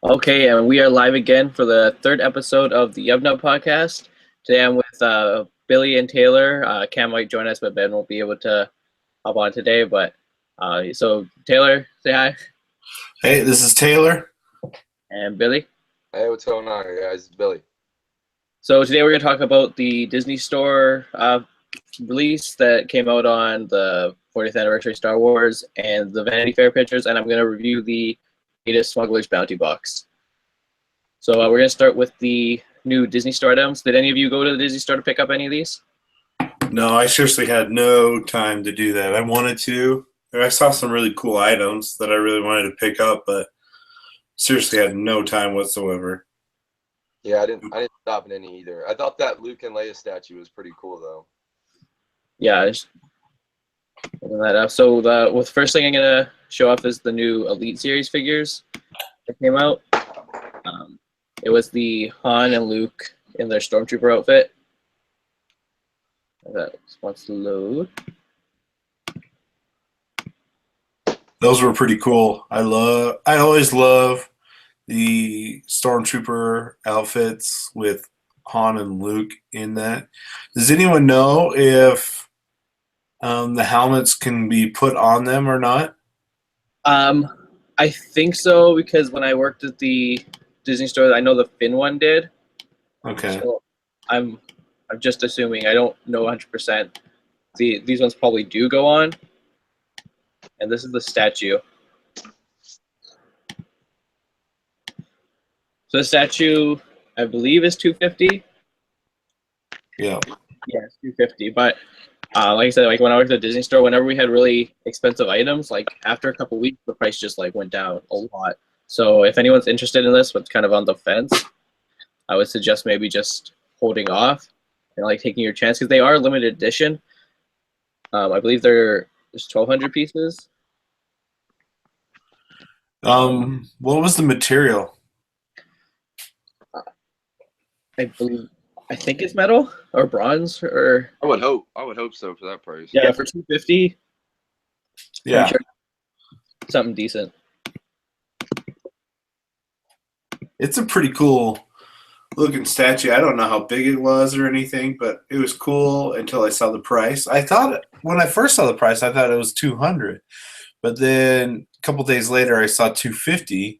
Okay, and we are live again for the third episode of the Yub Nub Podcast. Today I'm with Billy and Taylor. Cam might join us, but Ben won't be able to hop on today. So Taylor, say hi. Hey, this is Taylor. And Billy. Hey, what's going on, guys? It's Billy. So today we're going to talk about the Disney Store release that came out on the 40th anniversary Star Wars and the Vanity Fair pictures, and I'm going to review the latest Smugglers Bounty box. So we're going to start with the new Disney Store items. Did any of you go to the Disney Store to pick up any of these? No, I seriously had no time to do that. I wanted to. I saw some really cool items that I really wanted to pick up, but seriously had no time whatsoever. Yeah, I didn't stop in any either. I thought that Luke and Leia statue was pretty cool, though. Yeah. That up. So the first thing I'm going to show off is the new Elite Series figures that came out. It was the Han and Luke in their Stormtrooper outfit. That wants to load. Those were pretty cool. I always love the Stormtrooper outfits with Han and Luke in that. Does anyone know if the helmets can be put on them or not? I think so, because when I worked at the Disney Store, I know the Finn one did. Okay. So I'm just assuming. I don't know 100%. These ones probably do go on. And this is the statue. So the statue, I believe, is $250. Yeah. Yeah, it's $250. But like I said, like when I worked at the Disney Store, whenever we had really expensive items, like after a couple weeks, the price just like went down a lot. So if anyone's interested in this, but kind of on the fence, I would suggest maybe just holding off and like taking your chance, because they are limited edition. I believe there's 1,200 pieces. What was the material? I think it's metal or bronze or. I would hope so for that price. Yeah, for $250. Yeah. Sure something decent. It's a pretty cool looking statue. I don't know how big it was or anything, but it was cool until I saw the price. When I first saw the price, I thought it was $200, but then a couple days later, I saw $250,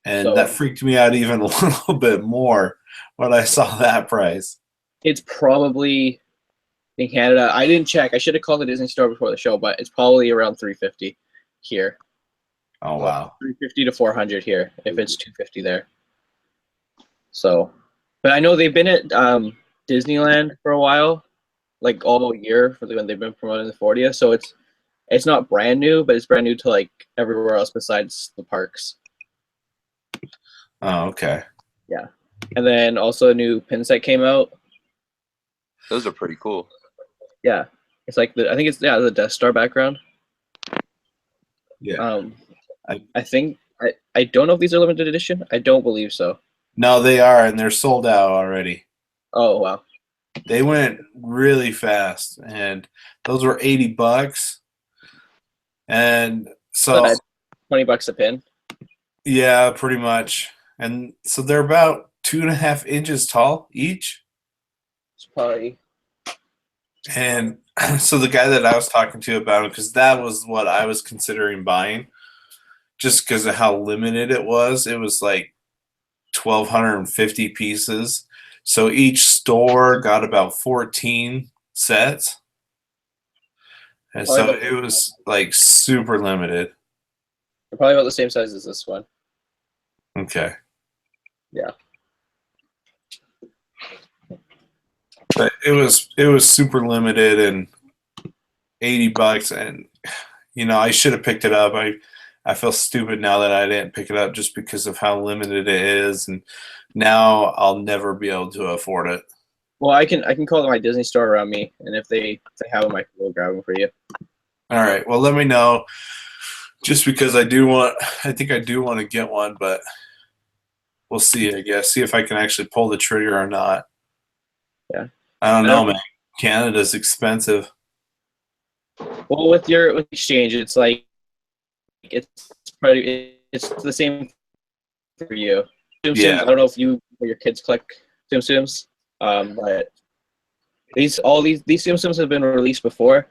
and that freaked me out even a little bit more when I saw that price. It's probably in Canada. I didn't check. I should have called the Disney Store before the show, but it's probably around $350 here. Oh wow, $350 to $400 here if it's $250 there. So, but I know they've been at Disneyland for a while, like all year when they've been promoting the 40th. So it's not brand new, but it's brand new to like everywhere else besides the parks. Oh okay. Yeah, and then also a new pin set came out. Those are pretty cool. Yeah, it's like the Death Star background. Yeah. I think I don't know if these are limited edition. I don't believe so. No, they are, and they're sold out already. Oh wow. They went really fast, and those were $80. And so $20 a pin. Yeah, pretty much. And so they're about 2.5 inches tall each. It's probably. And so the guy that I was talking to about it, because that was what I was considering buying, just because of how limited it was like 1,250 pieces. So each store got about 14 sets. And so it was like super limited. They're probably about the same size as this one. Okay. Yeah. But it was super limited and $80, and I should have picked it up. I feel stupid now that I didn't pick it up just because of how limited it is, and now I'll never be able to afford it. Well, I can call my Disney Store around me, and if they have them, I can go grab them for you. All right. Well, let me know. Just because I think I do want to get one, but we'll see. I guess see if I can actually pull the trigger or not. Yeah. I don't know, man. Canada's expensive. Well, with your exchange, it's like it's the same for you. Tsum Tsums, Yeah. I don't know if you or your kids collect Tsum Tsums, but these Tsum Tsums have been released before,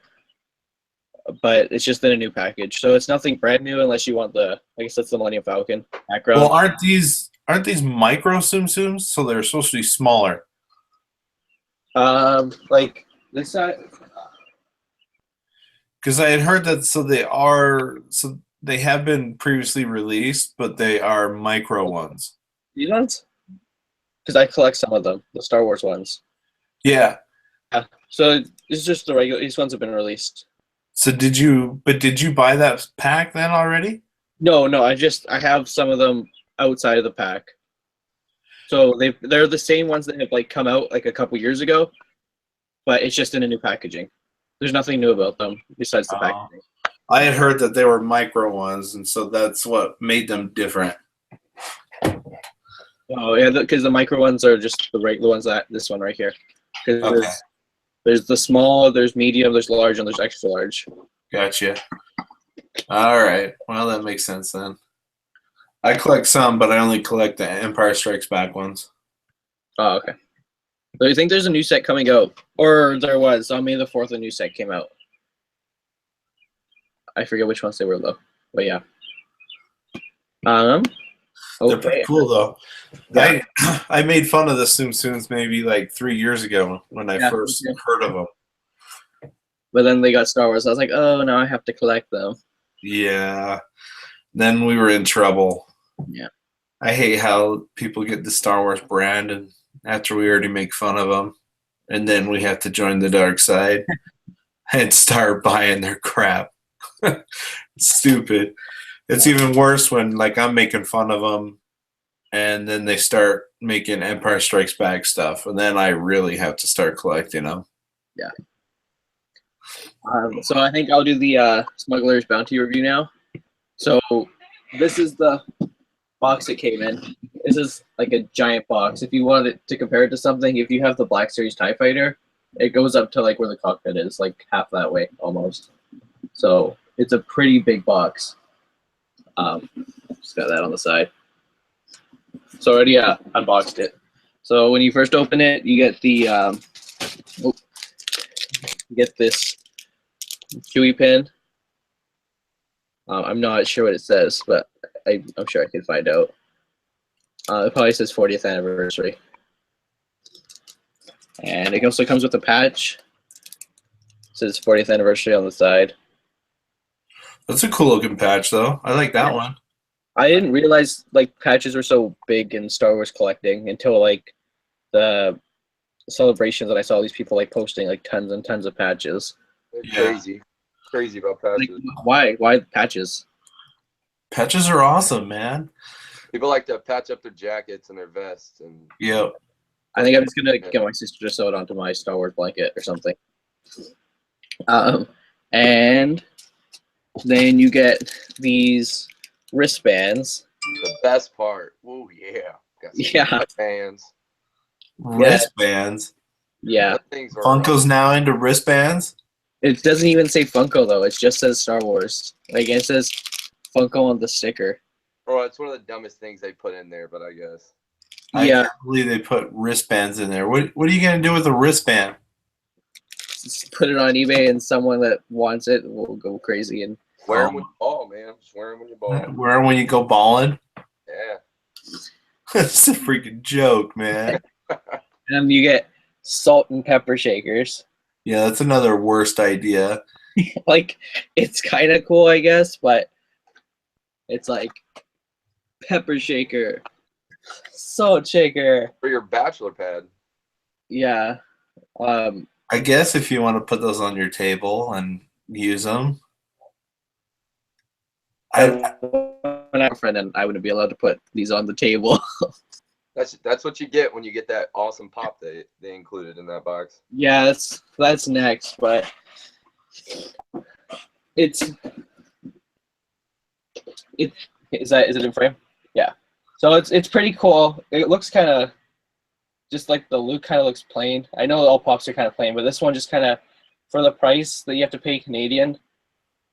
but it's just in a new package. So it's nothing brand new unless you want the, I guess that's the Millennium Falcon background. Well, aren't these micro Tsum Tsums? So they're supposed to be smaller. Like this side. Because I had heard that, so they have been previously released, but they are micro ones. These ones? Because I collect some of them, the Star Wars ones. Yeah. Yeah. So it's just the regular. These ones have been released. So did you buy that pack then already? No. I have some of them outside of the pack. So they're the same ones that have like come out like a couple years ago, but it's just in a new packaging. There's nothing new about them besides the packaging. I had heard that they were micro ones, and so that's what made them different. Oh yeah, because the micro ones are just the regular ones. This one right here. Because there's the small, there's medium, there's large, and there's extra large. Gotcha. All right. Well, that makes sense then. I collect some, but I only collect the Empire Strikes Back ones. Oh, okay. So you think there's a new set coming out? Or there was. On May the 4th, a new set came out. I forget which ones they were, though. But yeah. They're Okay. pretty cool, though. Yeah. I made fun of the Tsum Tsums maybe like 3 years ago when I first heard of them. But then they got Star Wars. I was like, oh, now I have to collect them. Yeah. Then we were in trouble. Yeah. I hate how people get the Star Wars brand, and after we already make fun of them, and then we have to join the dark side and start buying their crap. Stupid. It's even worse when like I'm making fun of them, and then they start making Empire Strikes Back stuff, and then I really have to start collecting them. Yeah. So I think I'll do the Smugglers Bounty review now. So this is the box it came in. This is like a giant box. If you wanted to compare it to something, if you have the Black Series TIE Fighter, it goes up to like where the cockpit is, like half that way almost. So it's a pretty big box. Just got that on the side. So already unboxed it. So when you first open it, you get the you get this Chewy pin. I'm not sure what it says, but I'm sure I can find out. It probably says 40th anniversary. And it also comes with a patch. It says 40th anniversary on the side. That's a cool looking patch, though. I like that one. I didn't realize like patches were so big in Star Wars collecting until like the celebrations that I saw these people like posting like tons and tons of patches. They're crazy about patches. Like, why patches? Patches are awesome, man. People like to patch up their jackets and their vests, and Yep. I think I'm just gonna get my sister to sew it onto my Star Wars blanket or something. And then you get these wristbands. the best part. Oh yeah, got some Yeah. Bands. Wristbands. Yeah. That thing's are Funko's now into wristbands. It doesn't even say Funko though. It just says Star Wars. Like it says Funko on the sticker. Oh, it's one of the dumbest things they put in there, but I guess. I Yeah. can't believe they put wristbands in there. What are you gonna do with a wristband? Just put it on eBay and someone that wants it will go crazy and Wear them when you ball, man. Just wear them when you ball. Wear 'em when you go balling? Yeah. That's a freaking joke, man. then you get salt and pepper shakers. Yeah, that's another worst idea. Like it's kind of cool, I guess, but it's like pepper shaker, salt shaker. For your bachelor pad. Yeah. I guess if you want to put those on your table and use them. When I have a friend and I wouldn't be allowed to put these on the table. That's what you get when you get that awesome pop they included in that box. Yeah, that's next, but is it in frame? Yeah. So it's pretty cool. It looks kind of just like the Luke kind of looks plain. I know all pops are kind of plain, but this one just kind of for the price that you have to pay Canadian.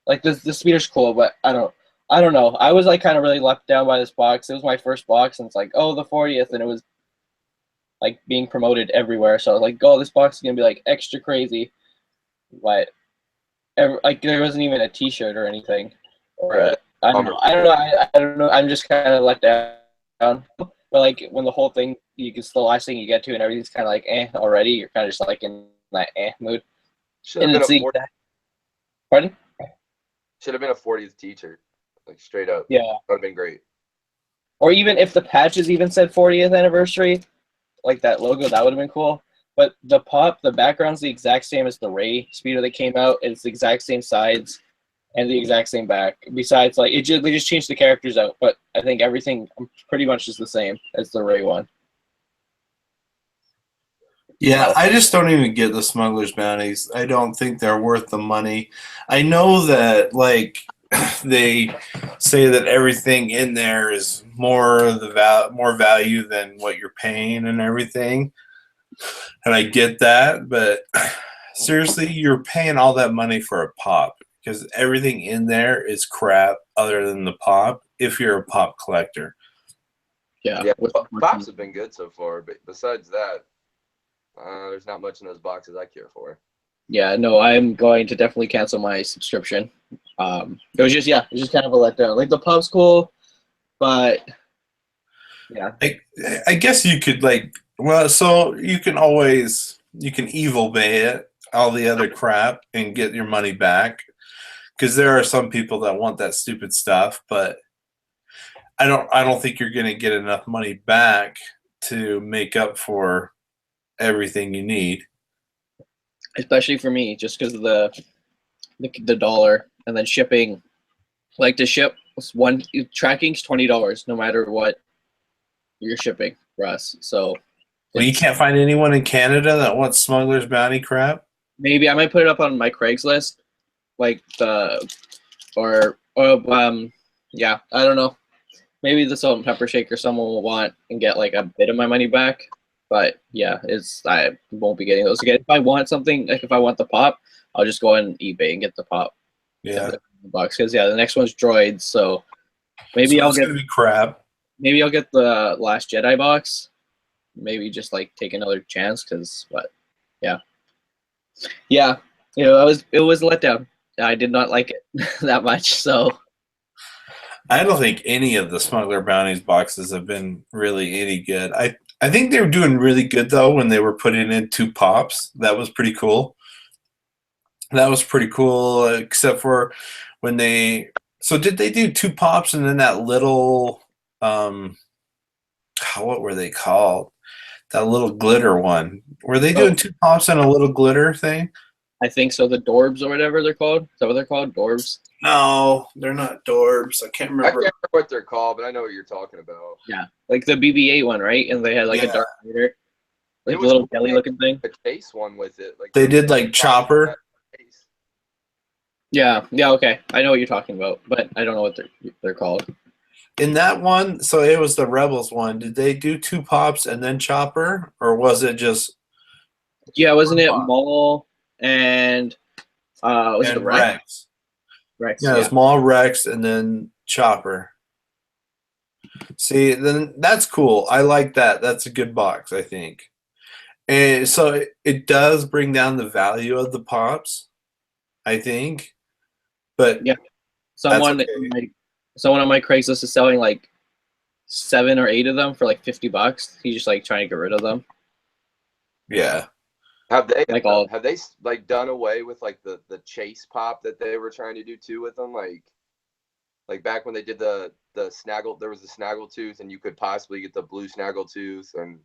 Like the speeder's cool, but I don't I don't know. I was like kind of really let down by this box. It was my first box, and it's like, oh, the 40th, and it was like being promoted everywhere. So I was like, oh, this box is gonna be like extra crazy, but like there wasn't even a T-shirt or anything, or I don't know. I don't know. I'm just kind of let down. But like when the whole thing, it's the last thing you get to, and everything's kind of like already. You're kind of just like in that mood. Should have been a 40th. Pardon? Should have been a 40th T-shirt, like straight up. Yeah, that would have been great. Or even if the patches even said 40th anniversary, like that logo, that would have been cool. But the background's the exact same as the Ray Speedo that came out. It's the exact same sides and the exact same back. Besides, like they just changed the characters out, but I think everything pretty much is the same as the Ray one. Yeah, I just don't even get the Smugglers Bounties. I don't think they're worth the money. I know that like they say that everything in there is more value than what you're paying and everything. And I get that, but seriously, you're paying all that money for a pop because everything in there is crap other than the pop if you're a pop collector. Yeah, pops have been good so far, but besides that, there's not much in those boxes I care for. Yeah, no, I'm going to definitely cancel my subscription. It was just kind of a letdown. Like the pub's cool, but yeah. I guess you could so you can evil bay it, all the other crap, and get your money back. Because there are some people that want that stupid stuff, but I don't think you're gonna get enough money back to make up for everything you need. Especially for me, just because of the dollar and then shipping. Like to ship one tracking's $20 no matter what you're shipping for us. So well, you can't find anyone in Canada that wants Smugglers Bounty crap. Maybe I might put it up on my Craigslist, like yeah, I don't know. Maybe the salt and pepper shaker someone will want and get like a bit of my money back. But yeah, I won't be getting those again. If I want something, like if I want the pop, I'll just go on eBay and get the pop. Yeah, the box because the next one's droids. So maybe I'll get crap. Maybe I'll get the Last Jedi box. Maybe just like take another chance yeah, it was a letdown. I did not like it that much. So I don't think any of the Smuggler Bounties boxes have been really any good. I think they were doing really good though when they were putting in 2 pops. That was pretty cool. Except for when they. So did they do 2 pops and then that little what were they called? That little glitter one. Were they doing 2 pops and a little glitter thing? I think so. The Dorbs or whatever they're called. Is that what they're called? Dorbs? No, they're not Dorbs. I can't remember. I can't remember what they're called, but I know what you're talking about. Yeah, like the BB-8 one, right? And they had like a Darth Vader, like a little jelly-looking thing. A case one with it. Like they did like Chopper. Yeah, okay. I know what you're talking about, but I don't know what they're called. In that one, so it was the Rebels one. Did they do 2 pops and then Chopper, or was it just? Yeah, wasn't it Maul and was it Rex? Rex. Yeah, it was Maul, Rex, and then Chopper. See, then that's cool. I like that. That's a good box, I think. And so it does bring down the value of the pops, I think. But yeah, someone on my Craigslist is selling like 7 or 8 of them for like $50. He's just like trying to get rid of them. Yeah. Have they like done away with like the chase pop that they were trying to do too with them? Like back when they did the snaggle, there was the snaggletooth, and you could possibly get the blue snaggletooth, and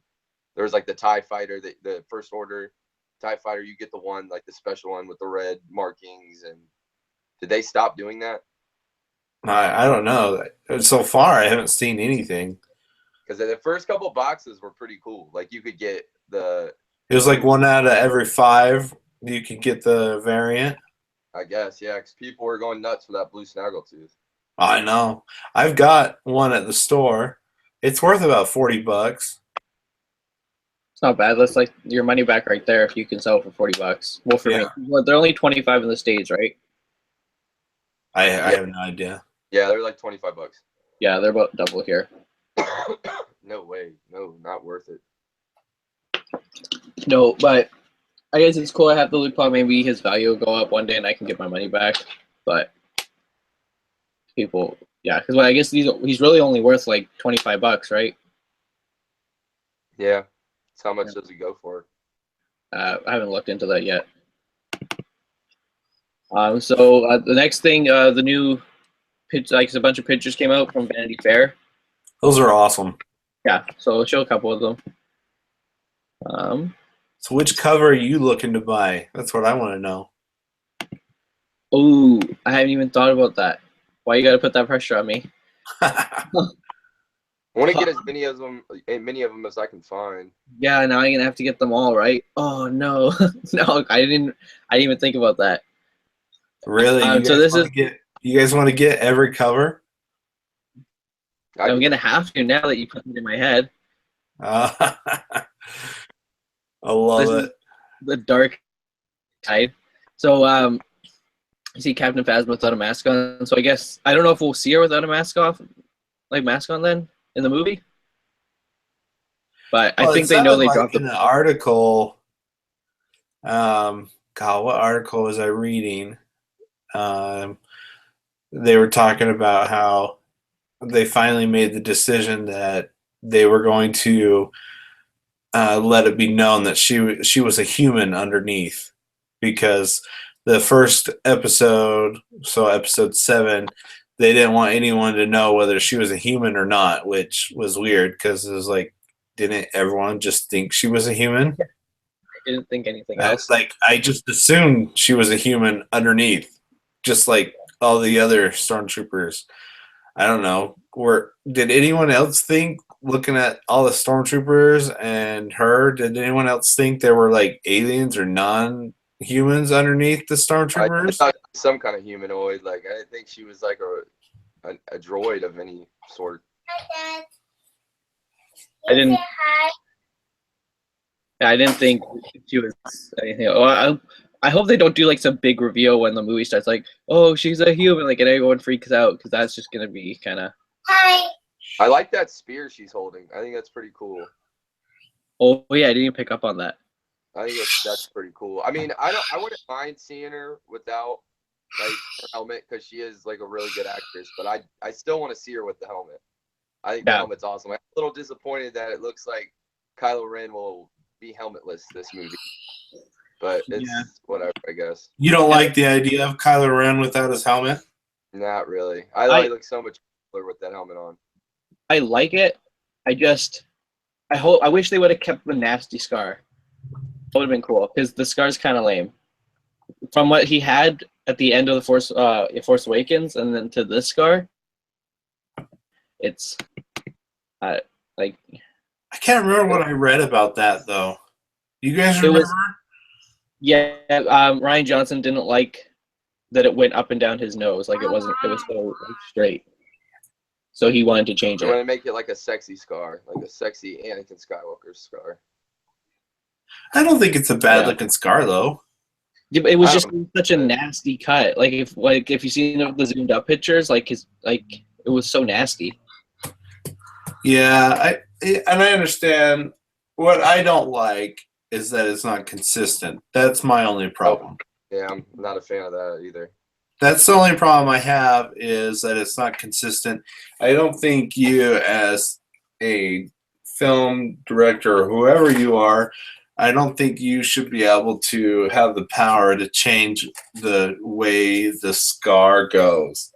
there was like the TIE fighter, the first order TIE fighter. You get the one like the special one with the red markings. And did they stop doing that? I don't know. So far, I haven't seen anything. Because the first couple boxes were pretty cool. Like you could get the. It was like 1 out of every 5 you could get the variant. I guess, yeah, because people were going nuts for that blue snaggletooth. I know. I've got one at the store. It's worth about $40. It's not bad. That's like your money back right there if you can sell it for $40. Well, for me, they're only 25 in the States, right? I have no idea. Yeah, they're like $25. Yeah, they're about double here. No way. No, not worth it. No, but I guess it's cool. I have the loot pod. Maybe his value will go up one day and I can get my money back. But people, yeah, because I guess he's really only worth like $25, right? Yeah. So how much does he go for? I haven't looked into that yet. So the next thing, the new a bunch of pictures came out from Vanity Fair. Those are awesome. Yeah, so I'll show a couple of them. So which cover are you looking to buy? That's what I want to know. Oh, I haven't even thought about that. Why you got to put that pressure on me? I want to get as many of them as I can find. Yeah, now I'm gonna have to get them all, right? Oh no, no, I didn't even think about that. Really? You guys want to get every cover? I'm gonna have to now that you put it in my head. I love it. The dark side. So you see Captain Phasma without a mask on. So I guess I don't know if we'll see her without a mask on then in the movie. But I think they know they dropped in the article. God, what article was I reading? They were talking about how they finally made the decision that they were going to let it be known that she was a human underneath, because the first episode, so episode 7, they didn't want anyone to know whether she was a human or not, which was weird because it was like, didn't everyone just think she was a human? I didn't think anything else. Like, I just assumed she was a human underneath, just like all the other stormtroopers. I don't know. Did anyone else think, looking at all the stormtroopers and her, did anyone else think there were like aliens or non-humans underneath the stormtroopers? I thought some kind of humanoid. Like, I didn't think she was like a droid of any sort. Hi, Dad. I didn't. Hi. Yeah, I didn't think she was anything. Oh, I hope they don't do like some big reveal when the movie starts, like, oh, she's a human, like, and everyone freaks out, because that's just gonna be kind of. Hi. I like that spear she's holding. I think that's pretty cool. Oh yeah, I didn't even pick up on that. I think that's pretty cool. I mean, I wouldn't mind seeing her without like her helmet, because she is like a really good actress. But I still want to see her with the helmet. I think the helmet's awesome. I'm a little disappointed that it looks like Kylo Ren will be helmetless this movie. But it's whatever, I guess. You don't like the idea of Kylo Ren without his helmet? Not really. I look so much cooler with that helmet on. I like it. I wish they would have kept the nasty scar. That would have been cool, because the scar's kind of lame. From what he had at the end of the Force Awakens, and then to this scar, it's like. I can't remember what I read about that though. You guys remember? Ryan Johnson didn't like that it went up and down his nose. Like, it was so straight. So he wanted to change it. I want to make it like a sexy scar, like a sexy Anakin Skywalker scar. I don't think it's a bad looking scar though. Yeah, it was just such a nasty cut. Like, if you see the zoomed up pictures, it was so nasty. Yeah, I understand. What I don't like is that it's not consistent. That's my only problem. Yeah, I'm not a fan of that either. That's the only problem I have, is that it's not consistent. I don't think you, as a film director or whoever you are, I don't think you should be able to have the power to change the way the scar goes.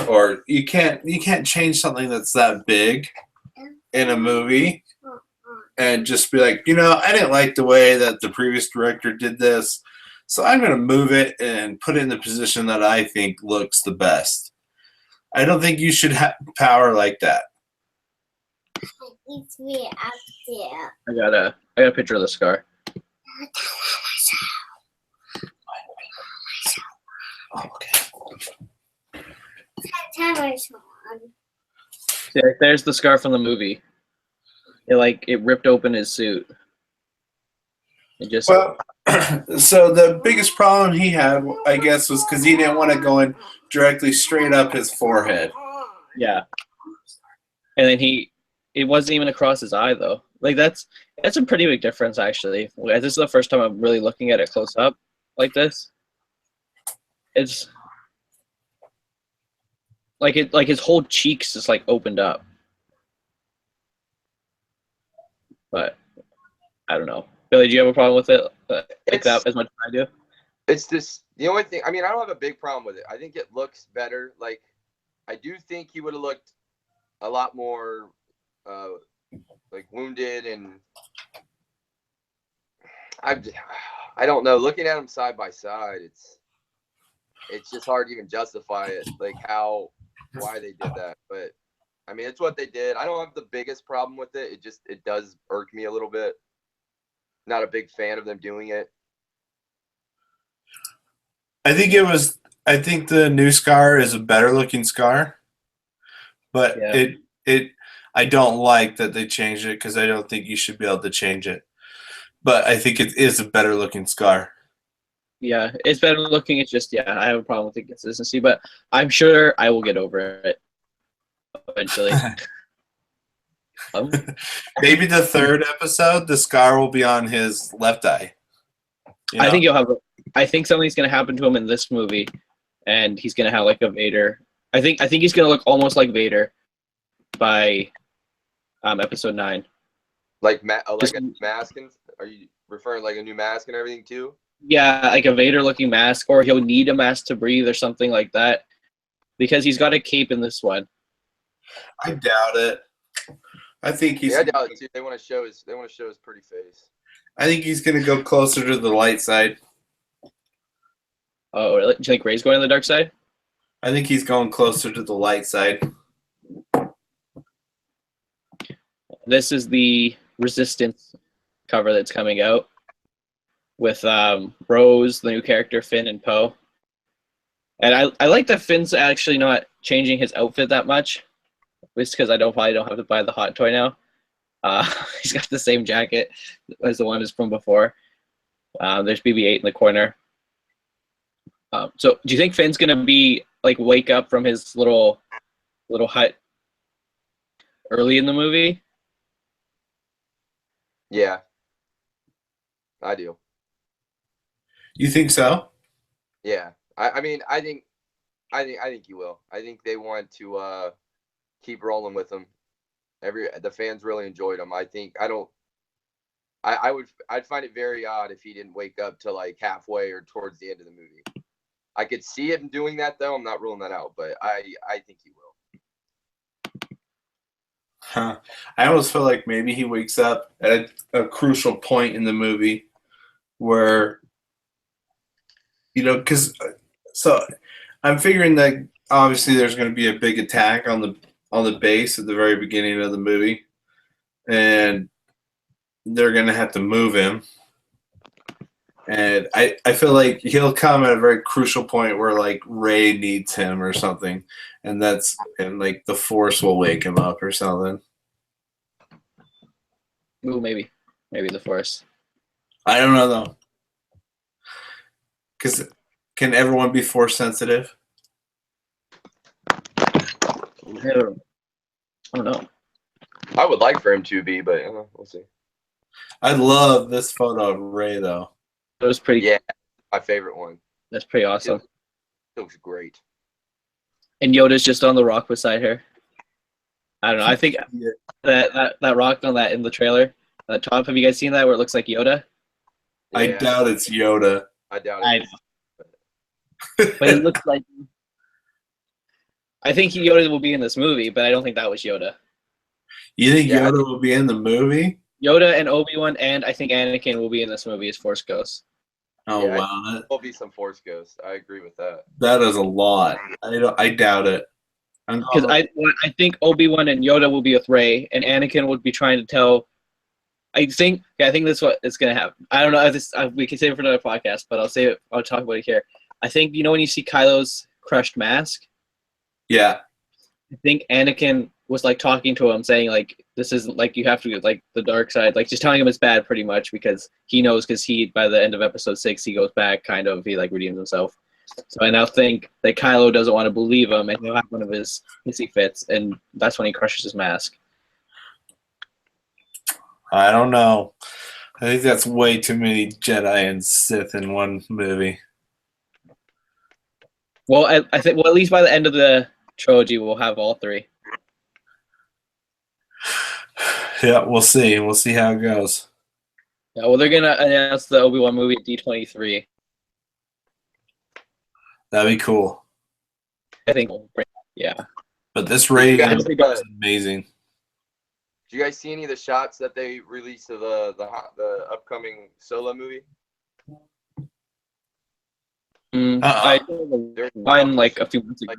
Or you can't change something that's that big in a movie and just be like, I didn't like the way that the previous director did this, so I'm going to move it and put it in the position that I think looks the best. I don't think you should have power like that. It's me up there. I got a picture of the scar. Oh, okay. There's the scar from the movie. It ripped open his suit. It just. Well, So the biggest problem he had, I guess, was because he didn't want to go in directly straight up his forehead. Yeah. And then it wasn't even across his eye though. Like that's a pretty big difference actually. This is the first time I'm really looking at it close up like this. It's like his whole cheeks just like opened up. But I don't know. Billy, do you have a problem with it like that as much as I do? It's this. The only thing. I mean, I don't have a big problem with it. I think it looks better. Like, I do think he would have looked a lot more like wounded, and I don't know. Looking at them side by side, it's just hard to even justify it. Like why they did that. But I mean, it's what they did. I don't have the biggest problem with it. It does irk me a little bit. Not a big fan of them doing it. I think the new Scar is a better looking Scar, but I don't like that they changed it because I don't think you should be able to change it. But I think it is a better looking Scar. Yeah, it's better looking. It's just, I have a problem with the consistency, but I'm sure I will get over it eventually. Maybe the third episode, the Scar will be on his left eye. You know? I think something's going to happen to him in this movie, and he's going to have like a Vader. I think he's going to look almost like Vader by episode 9. Like a mask? Are you referring like a new mask and everything too? Yeah, like a Vader-looking mask, or he'll need a mask to breathe or something like that, because he's got a cape in this one. I doubt it. I think he's. Yeah, I doubt it too. They want to show his pretty face. I think he's going to go closer to the light side. Oh, really? Do you think Rey's going to the dark side? I think he's going closer to the light side. This is the Resistance cover that's coming out with Rose, the new character, Finn, and Poe. And I like that Finn's actually not changing his outfit that much. Just because I probably don't have to buy the hot toy now. He's got the same jacket as the one is from before. There's BB-8 in the corner. So do you think Finn's gonna be like wake up from his little hut early in the movie? Yeah, I do. You think so? Yeah, I mean, I think he will. I think they want to keep rolling with him. The fans really enjoyed him. I'd find it very odd if he didn't wake up till like halfway or towards the end of the movie. I could see him doing that though. I'm not ruling that out, but I think he will. Huh. I almost feel like maybe he wakes up at a crucial point in the movie where, because so I'm figuring that obviously there's going to be a big attack on the base at the very beginning of the movie, and they're going to have to move him. And I feel like he'll come at a very crucial point where like Rey needs him or something, and like the Force will wake him up or something. Ooh, maybe the Force. I don't know though, because can everyone be Force sensitive? I don't know. I would like for him to be, but we'll see. I love this photo of Rey though. It was pretty. Yeah, my favorite one. That's pretty awesome. It looks great. And Yoda's just on the rock beside her. I don't know. I think that rock on that in the trailer, the top. Have you guys seen that where it looks like Yoda? I doubt it's Yoda. I doubt I it. know. But it looks like. I think Yoda will be in this movie, but I don't think that was Yoda. You think Yoda will be in the movie? Yoda and Obi-Wan and I think Anakin will be in this movie as Force Ghosts. Oh Yeah, wow, there will be some Force Ghosts. I agree with that. that is a lot. I doubt it. Because I think Obi-Wan and Yoda will be with Rey, and Anakin would be trying to tell. I think that's what is going to happen. I don't know if this we can save it for another podcast, but I'll say it. I'll talk about it here. I think when you see Kylo's crushed mask. Yeah. I think Anakin was like talking to him, saying like this isn't like you have to get like the dark side, like just telling him it's bad pretty much because he knows because he by the end of episode 6 he goes back kind of he like redeems himself. So I now think that Kylo doesn't want to believe him and he'll have one of his hissy fits and that's when he crushes his mask. I don't know. I think that's way too many Jedi and Sith in one movie. Well, I think at least by the end of the trilogy we'll have all three. Yeah, we'll see. We'll see how it goes. Yeah, well, they're gonna announce the Obi-Wan movie at D23. That'd be cool. I think. Yeah. But this rating guys- is amazing. Did you guys see any of the shots that they released of the upcoming Solo movie? I There's mine like a few months ago.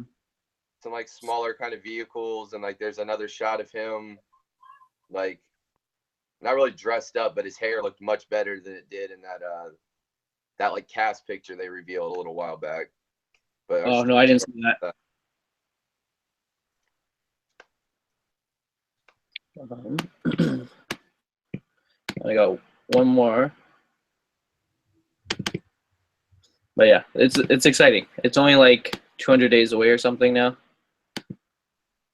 some like smaller kind of vehicles, and like there's another shot of him, like not really dressed up, but his hair looked much better than it did in that like cast picture they revealed a little while back. But Oh no, I didn't see that. I got one more. But yeah, it's exciting. It's only like 200 days away or something now.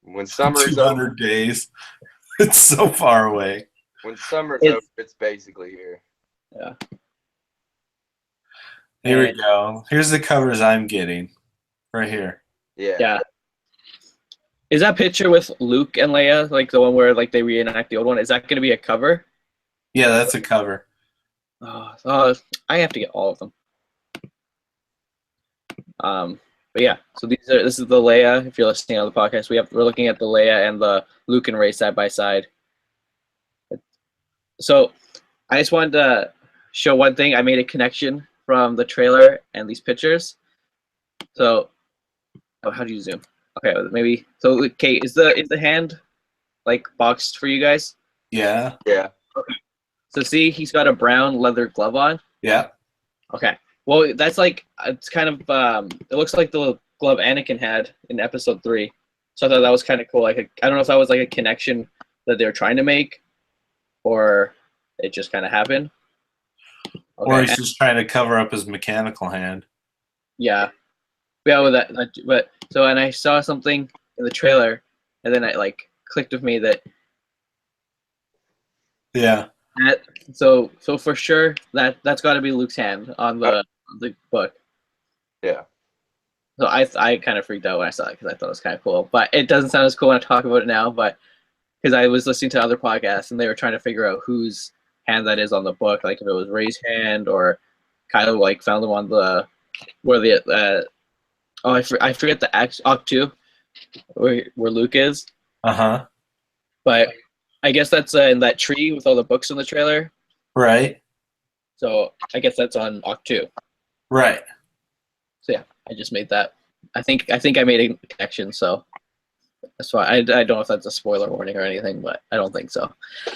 When summer's over, 200 days. It's so far away. when summer's It's- over, it's basically here. Yeah. Here we go. Here's the covers I'm getting. Right here. Yeah. Yeah. Is that picture with Luke and Leia, like the one where like they reenact the old one, is that going to be a cover? Yeah, that's a cover. Oh, I have to get all of them. But yeah, so this is the Leia. If you're listening on the podcast, we're looking at the Leia and the Luke and Rey side by side. So I just wanted to show one thing. I made a connection from the trailer and these pictures. So, how do you zoom? Okay, maybe. So, okay, is the hand like boxed for you guys? Yeah. Yeah. So see, he's got a brown leather glove on. Yeah. Okay. Well, that's like it's kind of it looks like the glove Anakin had in Episode 3. So I thought that was kind of cool. Like I don't know if that was like a connection that they were trying to make, or it just kind of happened. Okay. Or he's just trying to cover up his mechanical hand. Yeah. With that, but so and I saw something in the trailer, and then it like clicked with me that Yeah. so for sure that's got to be Luke's hand on the book. Yeah. So I kind of freaked out when I saw it because I thought it was kind of cool, but it doesn't sound as cool when I talk about it now. But because I was listening to other podcasts and they were trying to figure out whose hand that is on the book, like if it was Rey's hand or Kylo like found them on the where the I forget the Act 2 where Luke is. But I guess that's in that tree with all the books in the trailer. Right. So I guess that's on Oct 2. Right. So yeah, I just made that. I think I made a connection, so that's why I don't know if that's a spoiler warning or anything, but I don't think so.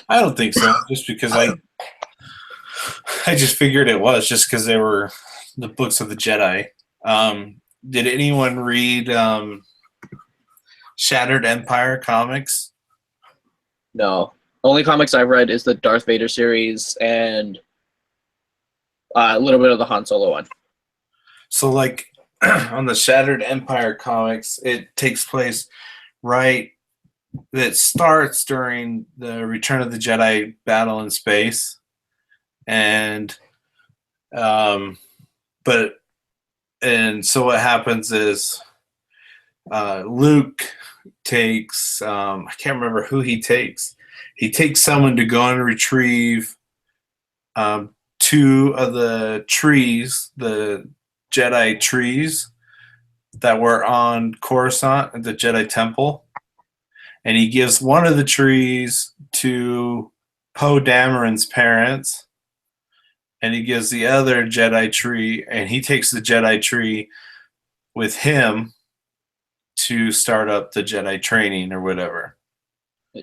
I don't think so. Just because I just figured it was just because they were the books of the Jedi. Did anyone read Shattered Empire comics? No. Only comics I've read is the Darth Vader series and a little bit of the Han Solo one. So, like, on the Shattered Empire comics, it takes place right. It starts during the Return of the Jedi battle in space, and so what happens is Luke takes I can't remember who he takes. He takes someone to go and retrieve 2 of the trees, the Jedi trees that were on Coruscant at the Jedi Temple. And he gives one of the trees to Poe Dameron's parents. And he gives the other Jedi tree, and he takes the Jedi tree with him to start up the Jedi training or whatever.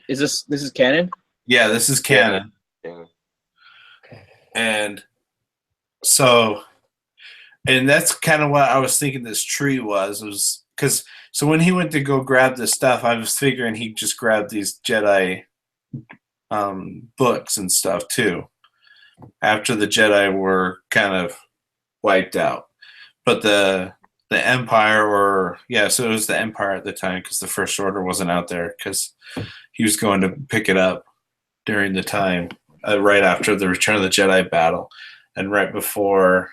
Is this canon? Yeah, this is canon. Yeah. And so, and that's kind of what I was thinking this tree was because so when he went to go grab this stuff, I was figuring he just grabbed these Jedi books and stuff too. After the Jedi were kind of wiped out, but the Empire, so it was the Empire at the time because the First Order wasn't out there because he was going to pick it up during the time right after the Return of the Jedi battle, and right before.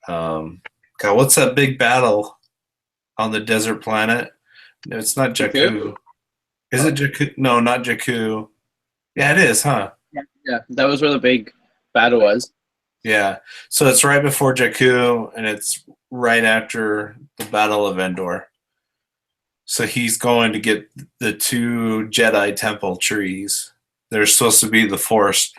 God, what's that big battle on the desert planet? No, it's not Jakku. Is it Jakku? No, not Jakku. Yeah, it is, huh? Yeah, that was where the big battle was. Yeah, so it's right before Jakku, and it's right after the Battle of Endor. So he's going to get the 2 Jedi Temple trees. They're supposed to be the Force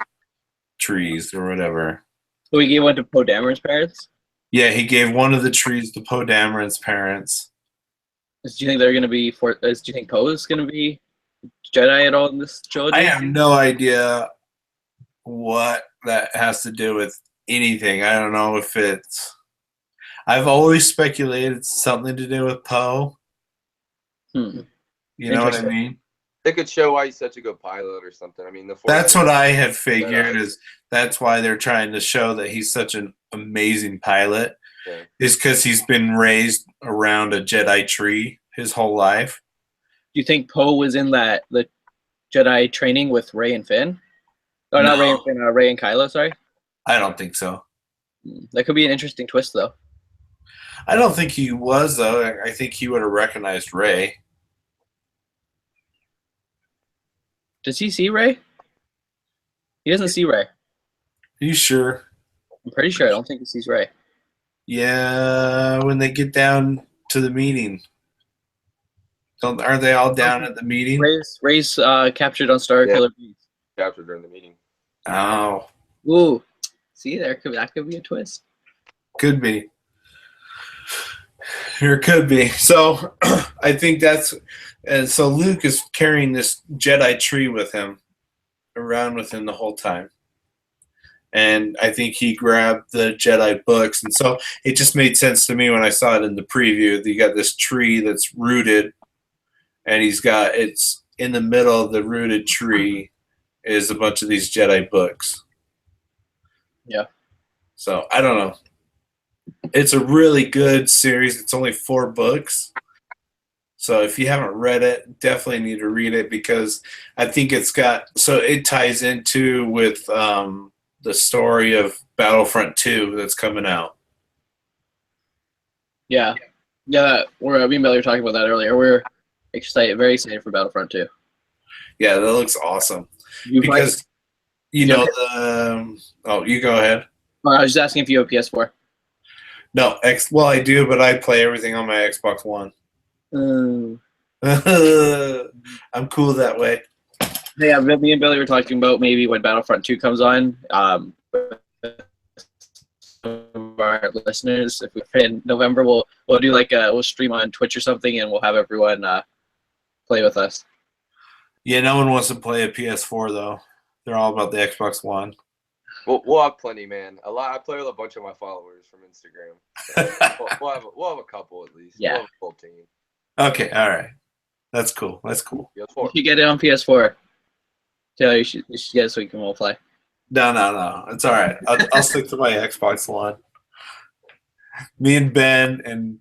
trees or whatever. So he gave one to Poe Dameron's parents? Yeah, he gave one of the trees to Poe Dameron's parents. Do you think they're going to be do you think Poe is going to be Jedi at all in this trilogy? I have no idea what that has to do with anything. I don't know if it's. I've always speculated something to do with Poe. You know what I mean? They could show why he's such a good pilot or something. I mean, that's what I had figured. Is that's why they're trying to show that he's such an amazing pilot. Yeah. Is because he's been raised around a Jedi tree his whole life. Do you think Poe was in the Jedi training with Rey and Finn? Oh, no. Not Rey and Finn, Rey and Kylo, sorry. I don't think so. That could be an interesting twist, though. I don't think he was, though. I think he would have recognized Rey. Does he see Rey? He doesn't see Rey. Are you sure? I'm pretty sure. I don't think he sees Rey. Yeah, when they get down to the meeting. Aren't they all down at the meeting? Rey's captured on Starkiller Beach. Captured during the meeting. Oh. Ooh. See, that could be a twist. Could be. There could be. So I think and so Luke is carrying this Jedi tree with him, around with him the whole time. And I think he grabbed the Jedi books. And so it just made sense to me when I saw it in the preview. You got this tree that's rooted, and it's in the middle of the rooted tree is a bunch of these Jedi books. Yeah. So I don't know. It's a really good series. It's only 4 books. So if you haven't read it, definitely need to read it because I think it ties into with the story of Battlefront 2 that's coming out. Yeah. Yeah, me and Billy were talking about that earlier. We're very excited for Battlefront 2. Yeah, that looks awesome. You go ahead. I was just asking if you have PS4. No, I do, but I play everything on my Xbox One. I'm cool that way. Yeah, me and Billy were talking about maybe when Battlefront 2 comes on. Our listeners, if we're in November, we'll do we'll stream on Twitch or something, and we'll have everyone play with us. Yeah, no one wants to play a PS4 though. They're all about the Xbox One. We'll have plenty, man. I play with a bunch of my followers from Instagram. So we'll have a couple at least. Yeah. We'll have a full team. Okay, all right. That's cool. PS4. You should get it on PS4. Taylor, you should get it so we can all play. No. It's all right. I'll stick to my Xbox One. Me and Ben and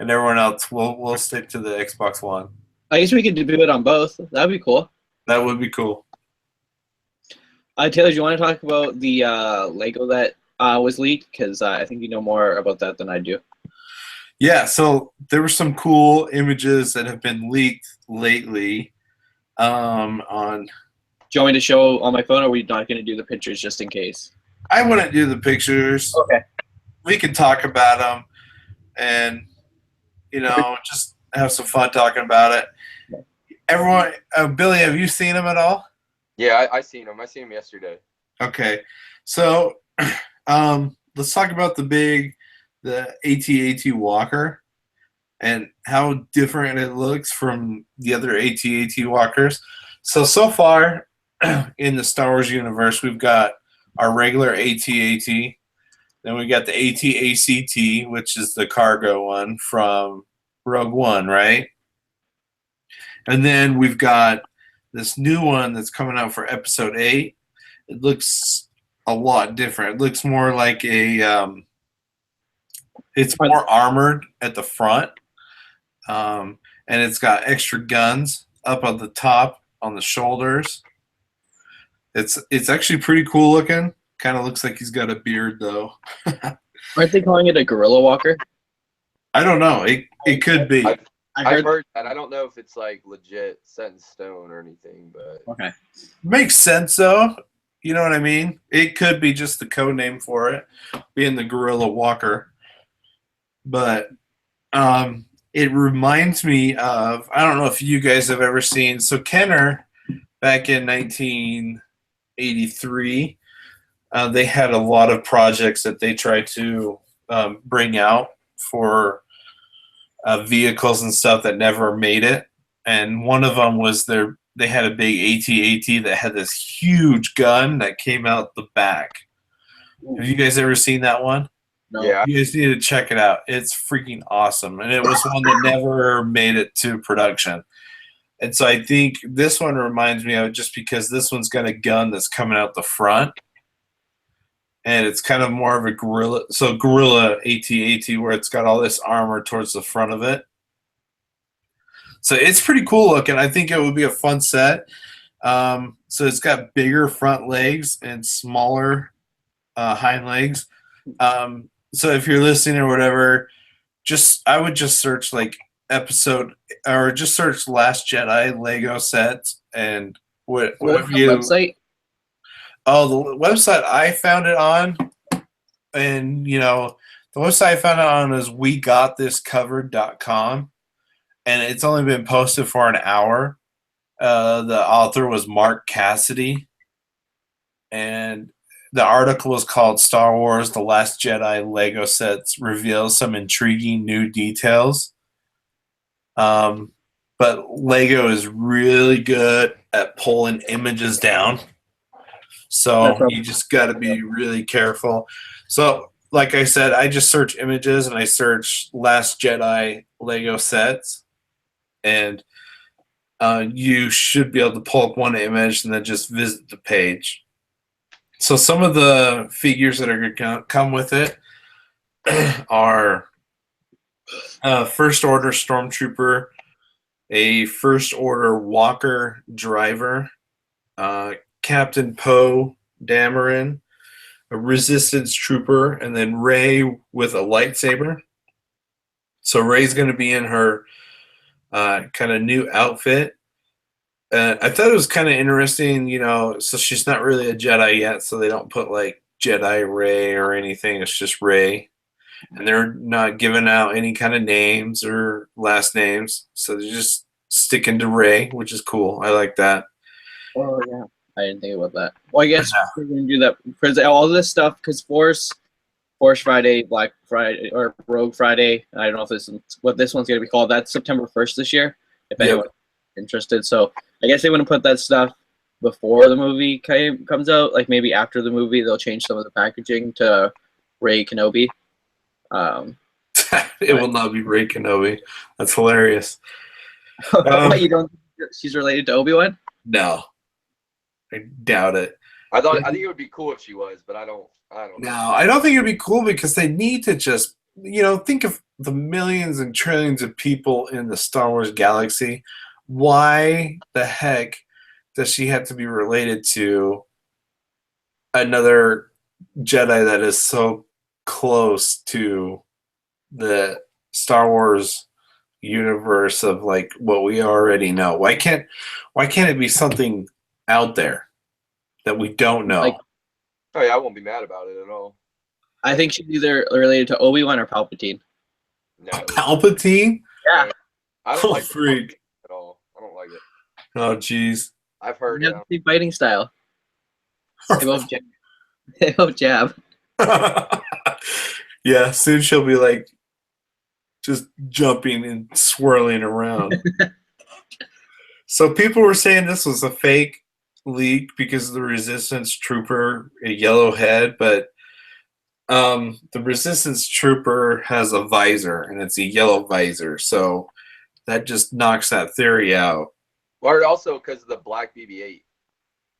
everyone else, we'll stick to the Xbox One. I guess we could do it on both. That'd be cool. That would be cool. Taylor, do you want to talk about the Lego that was leaked? Because I think you know more about that than I do. Yeah, so there were some cool images that have been leaked lately. On. Do you want me to show on my phone, or are we not going to do the pictures just in case? I wouldn't do the pictures. Okay. We can talk about them, and just have some fun talking about it. Everyone, Billy, have you seen them at all? Yeah, I seen them. I seen them yesterday. Okay, so let's talk about the AT-AT Walker and how different it looks from the other AT-AT Walkers. So far in the Star Wars universe, we've got our regular AT-AT. Then we got the AT-ACT, which is the cargo one from Rogue One, right? And then we've got this new one that's coming out for episode 8, it looks a lot different. It looks more like it's more armored at the front, and it's got extra guns up on the top on the shoulders. It's actually pretty cool looking. Kind of looks like he's got a beard though. Aren't they calling it a gorilla walker? I don't know. It could be. I've heard that. I don't know if it's like legit set in stone or anything, but Okay. Makes sense though. You know what I mean? It could be just the code name for it, being the gorilla walker. But it reminds me of, I don't know if you guys have ever seen, so Kenner back in 1983, they had a lot of projects that they tried to bring out for vehicles and stuff that never made it. And one of them was they had a big AT-AT that had this huge gun that came out the back. Have you guys ever seen that one? No. yeah. You guys need to check it out. It's freaking awesome. And it was one that never made it to production. And so I think this one reminds me of it just because this one's got a gun that's coming out the front. And it's kind of more of a gorilla. So gorilla AT-AT where it's got all this armor towards the front of it. So it's pretty cool looking. I think it would be a fun set. So it's got bigger front legs and smaller hind legs. So if you're listening or whatever, I would just search like episode or just search Last Jedi Lego sets and What's whatever the you. website? Oh, the website I found it on, and the website I found it on is wegotThiscovered.com, and it's only been posted for an hour. The author was Mark Cassidy, and the article is called Star Wars The Last Jedi Lego Sets Reveal Some Intriguing New Details. But Lego is really good at pulling images down. So you just got to be really careful. So like I said, I just search images and I search Last Jedi Lego sets. And you should be able to pull up one image and then just visit the page. So some of the figures that are going to come with it are First Order Stormtrooper, a First Order Walker Driver, Captain Poe Dameron, a Resistance Trooper, and then Rey with a lightsaber. So Rey's going to be in her kind of new outfit. I thought it was kind of interesting, so she's not really a Jedi yet, so they don't put like Jedi Rey or anything. It's just Rey. And they're not giving out any kind of names or last names. So they're just sticking to Rey, which is cool. I like that. Oh, yeah. I didn't think about that. Well, I guess we're going to do that because all this stuff, because Force Friday, Black Friday, or Rogue Friday, I don't know if what this one's going to be called. That's September 1st this year, if anyone's interested. So I guess they want to put that stuff before the movie comes out. Like maybe after the movie, they'll change some of the packaging to Rey Kenobi. It will not be Rey Kenobi. That's hilarious. You don't think she's related to Obi-Wan? No. I doubt it. I think it would be cool if she was, but I don't know. No, I don't think it'd be cool because they need to just, think of the millions and trillions of people in the Star Wars galaxy. Why the heck does she have to be related to another Jedi that is so close to the Star Wars universe of like what we already know? Why can't it be something out there that we don't know? Oh yeah, I won't be mad about it at all. I think she's either related to Obi-Wan or Palpatine. No. Palpatine? Yeah. I don't like freak. it at all. I don't like it. Oh jeez. I've heard They have the same fighting style. They both jab. Yeah, soon she'll be like just jumping and swirling around. So people were saying this was a fake leak because of the Resistance Trooper, a yellow head, but the Resistance Trooper has a visor and it's a yellow visor, so that just knocks that theory out. Or also because of the black BB-8.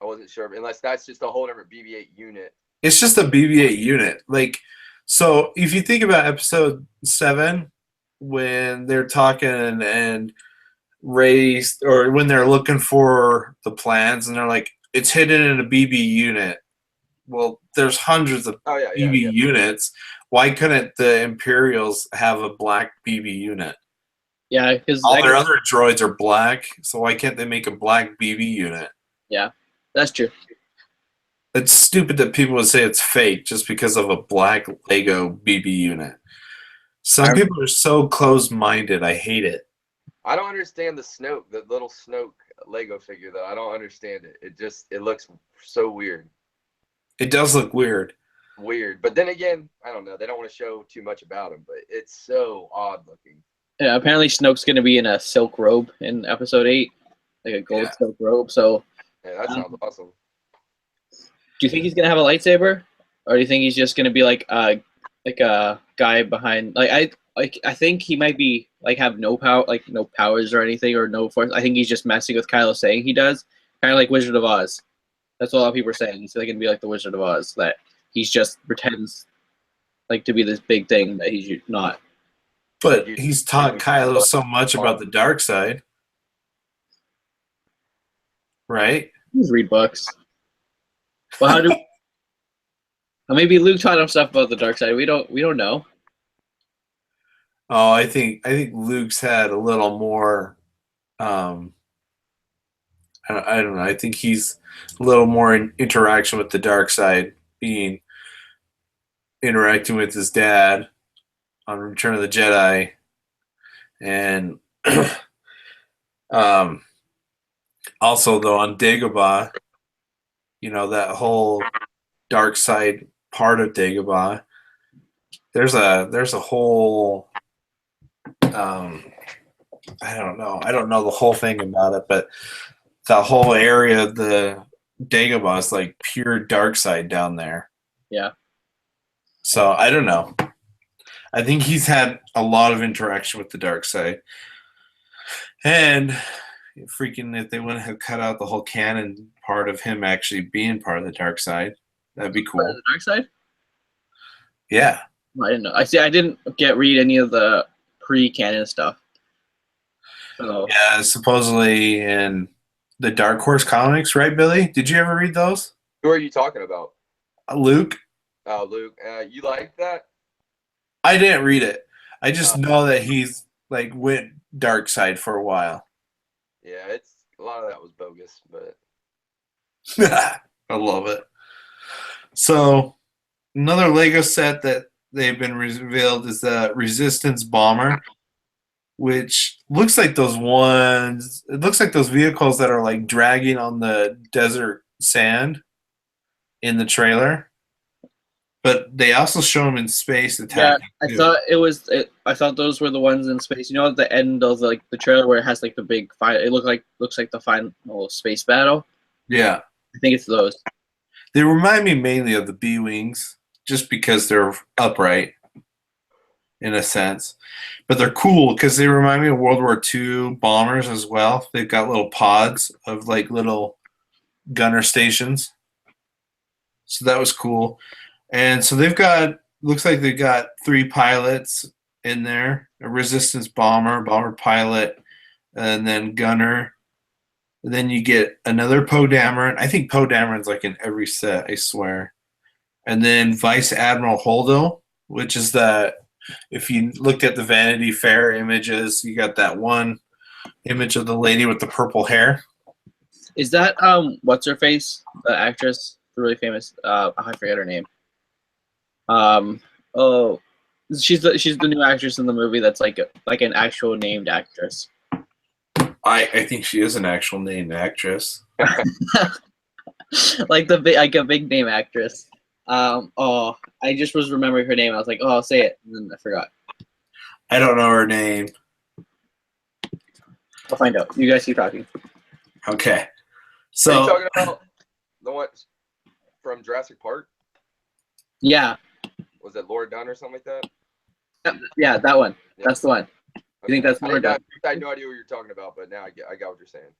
I wasn't sure, unless that's just a whole different BB-8 unit. It's just a BB-8 unit. Like, so if you think about episode 7, when they're talking and raised, or when they're looking for the plans and they're like, it's hidden in a BB unit. Well, there's hundreds of BB units. Why couldn't the Imperials have a black BB unit? Yeah, because all their other droids are black, so why can't they make a black BB unit? Yeah, that's true. It's stupid that people would say it's fake just because of a black Lego BB unit. Some people are so closed-minded. I hate it. I don't understand the little Snoke Lego figure, though. I don't understand it. It looks so weird. It does look weird. Weird. But then again, I don't know. They don't want to show too much about him, but it's so odd looking. Yeah, apparently Snoke's going to be in a silk robe in episode 8, like a gold silk robe. So, yeah, that sounds awesome. Do you think he's going to have a lightsaber, or do you think he's just going to be like a guy behind? I think he might be have no power, no powers or anything, or no force. I think he's just messing with Kylo, saying he does, kind of like Wizard of Oz. That's what a lot of people are saying. He's going to be like the Wizard of Oz, that he's just pretends to be this big thing that he's not. But he's taught Kylo so much about the dark side, right? Just read books. Well, maybe Luke taught him stuff about the dark side. We don't know. Oh, I think Luke's had a little more. I don't know. I think he's a little more in interaction with the dark side, interacting with his dad on Return of the Jedi, and also though on Dagobah, that whole dark side part of Dagobah. There's a whole I don't know the whole thing about it, but the whole area of the Dagobah is like pure dark side down there. Yeah. So I don't know. I think he's had a lot of interaction with the dark side. And freaking if they wouldn't have cut out the whole canon part of him actually being part of the dark side, that'd be cool. Part of the dark side? Yeah. I didn't know. I didn't read any of the pre-canon stuff. So. Yeah, supposedly in the Dark Horse comics, right, Billy? Did you ever read those? Who are you talking about? Luke. Oh, Luke. You like that? I didn't read it. I just know that he's went dark side for a while. Yeah, it's a lot of that was bogus, but I love it. So another Lego set that they've been revealed is the Resistance Bomber, which looks like those ones. It looks like those vehicles that are dragging on the desert sand in the trailer. But they also show them in space attacking. Yeah, I thought those were the ones in space. At the end of the trailer where it has the big fight. It looks like the final space battle. Yeah, I think it's those. They remind me mainly of the B-wings, just because they're upright, in a sense. But they're cool because they remind me of World War II bombers as well. They've got little pods of little gunner stations. So that was cool. And so looks like they've got 3 pilots in there, a Resistance bomber pilot, and then gunner. And then you get another Poe Dameron. I think Poe Dameron's in every set, I swear. And then Vice Admiral Holdo, which is if you looked at the Vanity Fair images, you got that one image of the lady with the purple hair. Is that what's her face? The actress, the really famous. I forget her name. She's the new actress in the movie. That's like an actual named actress. I think she is an actual named actress. A big name actress. I just was remembering her name. I was like, I'll say it, and then I forgot. I don't know her name. I'll find out. You guys keep talking. Okay. So are you talking about the one from Jurassic Park? Yeah. Was it Laura Dern or something like that? Yeah, that one. Yeah. That's the one. Okay. You think that's Laura Dern? I had no idea what you're talking about, but now I got what you're saying.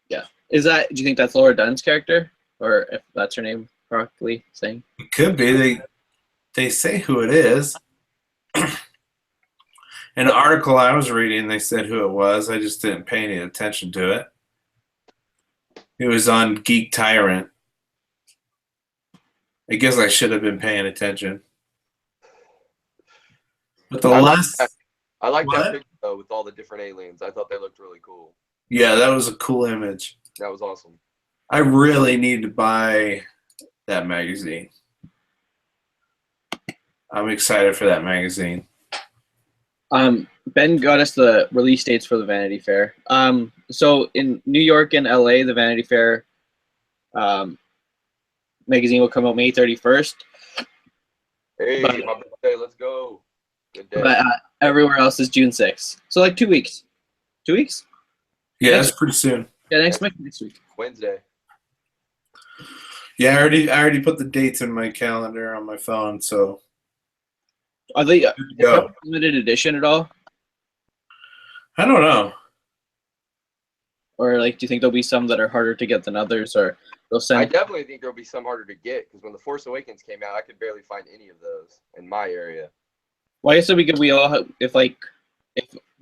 Yeah. Do you think that's Laura Dunn's character? Or if that's her name correctly saying? It could be. They say who it is. In an article I was reading, they said who it was. I just didn't pay any attention to it. It was on Geek Tyrant. I guess I should have been paying attention. But I like that picture though with all the different aliens. I thought they looked really cool. Yeah, that was a cool image. That was awesome. I really need to buy that magazine. I'm excited for that magazine. Ben got us the release dates for the Vanity Fair. So in New York and LA, the Vanity Fair magazine will come out May 31st. Hey, my birthday, let's go. Good day. But everywhere else is June 6th. So like 2 weeks. 2 weeks? Yeah, that's pretty soon. Yeah, next week. Wednesday. Yeah, I already put the dates in my calendar on my phone, so Are they go. limited edition at all? I don't know. Or like, do you think there'll be some that are harder to get than others, or they'll I send? definitely think there'll be some harder to get because when The Force Awakens came out, I could barely find any of those in my area. Well, I guess it'd be good. We all have, if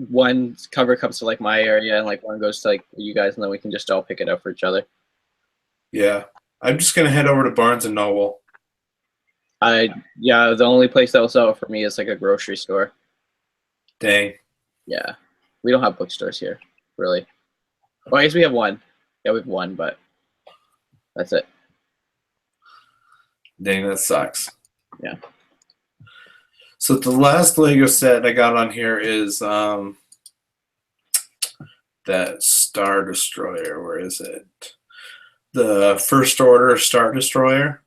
one cover comes to like my area and like one goes to like you guys, and then we can just all pick it up for each other. Yeah, I'm just gonna head over to Barnes and Noble. The only place that will sell it for me is like a grocery store. Dang. Yeah, we don't have bookstores here, really. Well, I guess we have one. Yeah, we have one, but that's it. Dang, that sucks. Yeah. So the last Lego set I got on here is that Star Destroyer. Where is it? The First Order Star Destroyer.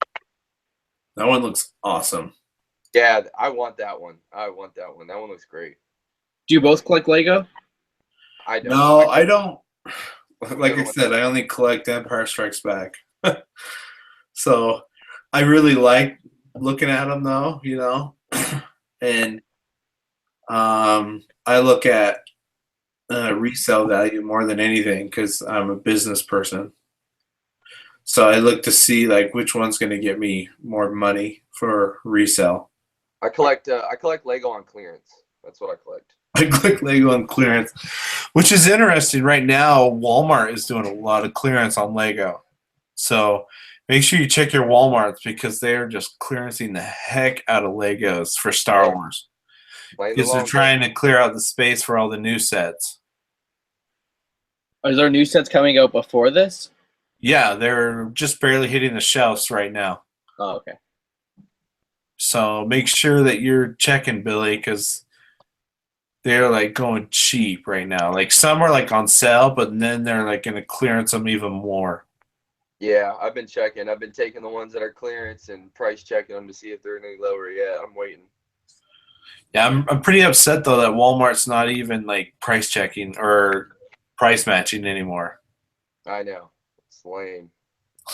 That one looks awesome. Yeah, I want that one. That one looks great. Do you both collect Lego? I don't. No, I don't. Like I said, I only collect Empire Strikes Back. So I really like looking at them, though, you know. And I look at resale value more than anything because I'm a business person. So I look to see like which one's going to get me more money for resale. I collect Lego on clearance. That's what I collect. I collect Lego on clearance, which is interesting. Right now, Walmart is doing a lot of clearance on Lego. So make sure you check your Walmarts because they're just clearancing the heck out of Legos for Star Wars. Because they're trying to clear out the space for all the new sets. Are there new sets coming out before this? Yeah, they're just barely hitting the shelves right now. Oh, okay. So make sure that you're checking, Billy, because they're like going cheap right now. Like some are like on sale, but then they're like going to clearance them even more. Yeah, I've been checking. I've been taking the ones that are clearance and price checking them to see if they're any lower yet. I'm waiting. Yeah, I'm pretty upset though that Walmart's not even like price checking or price matching anymore. I know. It's lame.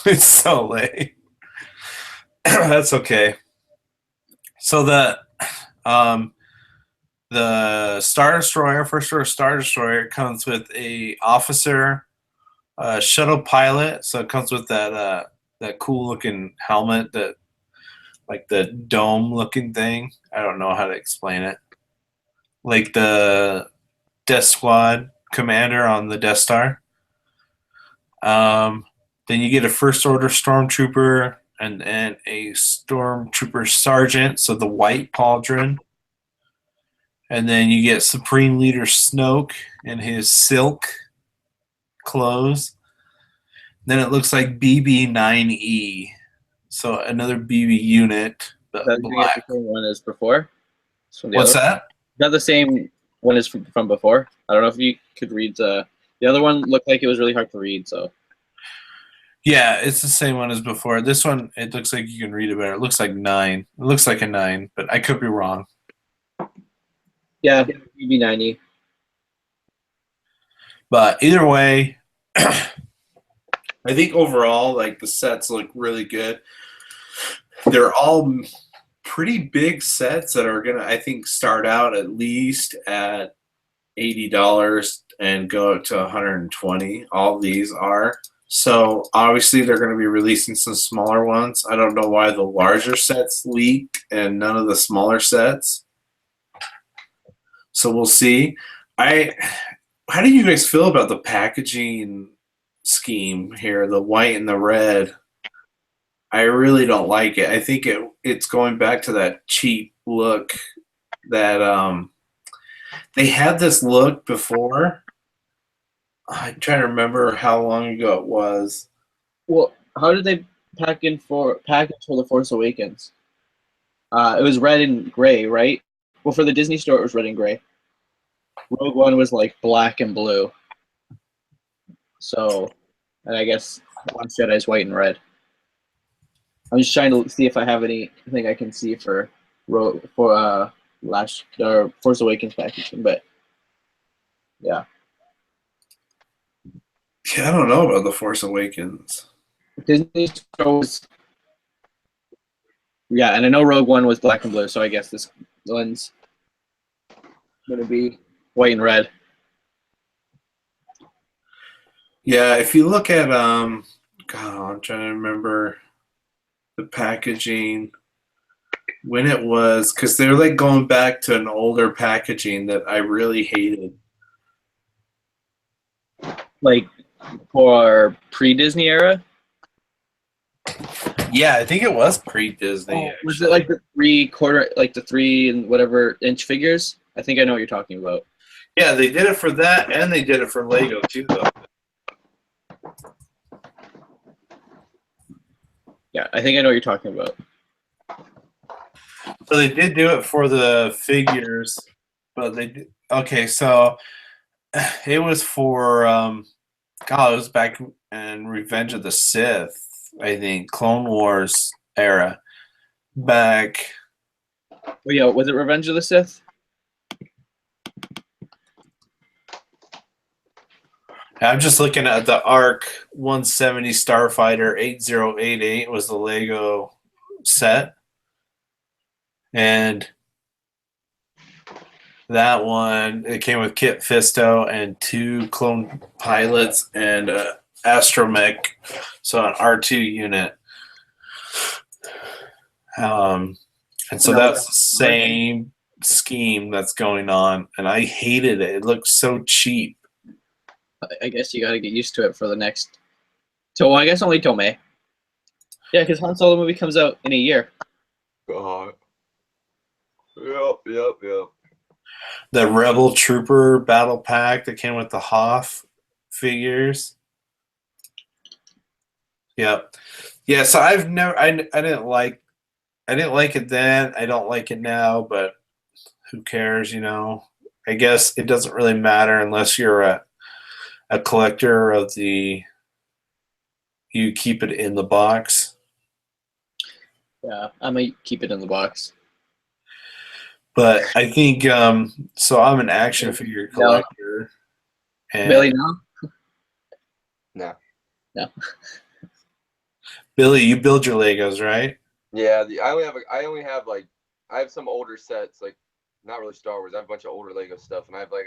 It's so lame. That's okay. So the Star Destroyer, First Order Star Destroyer, comes with a officer, shuttle pilot. So it comes with that cool looking helmet, that like the dome looking thing. I don't know how to explain it. Like the Death Squad commander on the Death Star. Then you get a First Order Stormtrooper and a Stormtrooper Sergeant, so the white pauldron. And then you get Supreme Leader Snoke in his silk clothes. Then it looks like BB-9E. So another BB unit, but black. The same one as before? What's that? Is that the same one as from before? I don't know if you could read the other one looked like it was really hard to read, so. Yeah, it's the same one as before. This one, it looks like you can read it better. It looks like 9. It looks like a 9, but I could be wrong. Yeah, BB-9E. But either way, I think overall, like the sets look really good. They're all pretty big sets that are gonna, I think, start out at least at $80 and go up to $120. All these are. So obviously they're going to be releasing some smaller ones. I don't know why the larger sets leaked and none of the smaller sets. So we'll see. How do you guys feel about the packaging scheme here, the white and the red? I really don't like it. I think it's going back to that cheap look that they had this look before. I'm trying to remember how long ago it was. Well, how did they package for the Force Awakens? It was red and gray, right? Well, for the Disney Store, it was red and gray. Rogue One was like black and blue. So, and I guess Last Jedi is white and red. I'm just trying to see if I have anything I can see for Force Awakens packaging, but yeah. Yeah, I don't know about the Force Awakens. Disney shows, yeah, and I know Rogue One was black and blue, so I guess this one's gonna be white and red. Yeah, if you look at God, I'm trying to remember the packaging when it was, because they're like going back to an older packaging that I really hated. Like for pre-Disney era. Yeah, I think it was pre-Disney. Was it like the 3 and whatever inch figures? I think I know what you're talking about. Yeah, they did it for that, and they did it for Lego too, though. Yeah, I think I know what you're talking about. So they did do it for the figures, but they did, okay. So it was for it was back in Revenge of the Sith, I think, Clone Wars era. Back. Oh yeah, was it Revenge of the Sith? I'm just looking at the ARC 170 Starfighter 8088 was the Lego set. And that one, it came with Kit Fisto and 2 clone pilots and astromech, so an R2 unit. And so that's the same scheme that's going on, and I hated it. It looked so cheap. I guess you got to get used to it for the next. So I guess only till May. Yeah, because Han Solo movie comes out in a year. God. Yep. The Rebel Trooper battle pack that came with the Hoth figures. Yep. Yeah, so I didn't like it then. I don't like it now, but who cares, you know? I guess it doesn't really matter unless you're a collector of you keep it in the box. Yeah, I might keep it in the box. But I think so I'm an action figure collector. And Billy, no? No. Billy, you build your Legos, right? Yeah, I only have like I have some older sets, like not really Star Wars. I have a bunch of older Lego stuff, and I have like